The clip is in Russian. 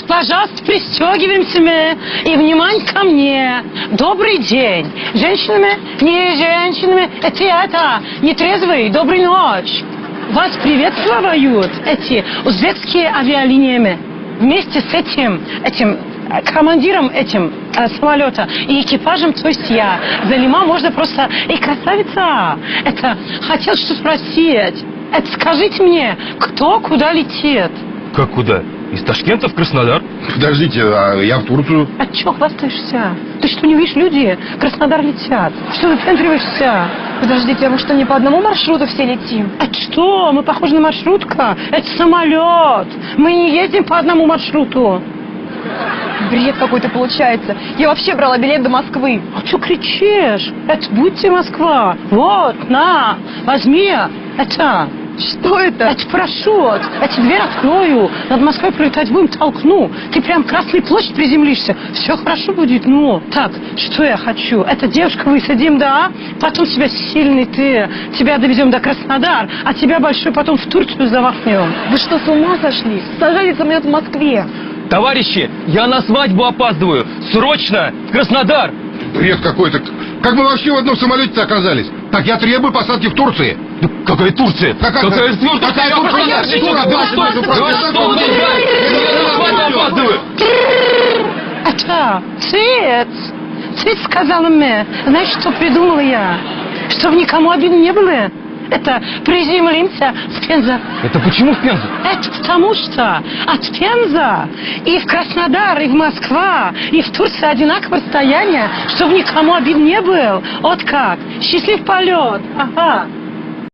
Пожалуйста, пристегиваемся мы. И внимание ко мне. Добрый день. Женщинами, не женщинами. Это, нетрезвый, доброй ночь. Вас приветствуют эти узбекские авиалиниями. Вместе с этим командиром самолета и экипажем, то есть я. Залима можно просто... красавица! Хотел что спросить. Скажите мне, кто куда летит? Как куда? Из Ташкента в Краснодар? Подождите, а я в Турцию. А чё хвастаешься? Ты что, не видишь, люди в Краснодар летят? Что выпендриваешься? Подождите, а мы что, не по одному маршруту все летим? А что? Мы похожи на маршрутка? Это самолет. Мы не ездим по одному маршруту. Бред какой-то получается. Я вообще брала билет до Москвы. А что кричишь? Будьте Москва. Вот, на, возьми. Что это? Это парашют. Дверь открою. Над Москвой пролетать будем, толкну. Ты прям в Красной площади приземлишься. Все хорошо будет, ну. Так, что я хочу? Девушка высадим, да? Потом тебя сильный ты. Тебя довезем до Краснодар, а тебя большой потом в Турцию завахнем. Вы что, с ума сошли? Сажайте самолет в Москве. Товарищи, я на свадьбу опаздываю. Срочно! В Краснодар! Бред какой-то. Как мы вообще в одном самолете оказались? Так, я требую посадки в Турции. Какая Турция? Какая Турция? Какая Турция? Цыц, сказала мне. Знаешь, что придумала я? Чтобы никому обидно не было. Приземлимся в Пенза. Это почему в Пензу? Потому что от Пенза и в Краснодар, и в Москва, и в Турции одинаковое расстояние, чтобы никому обидно не было. Вот как. Счастлив полет. Ага.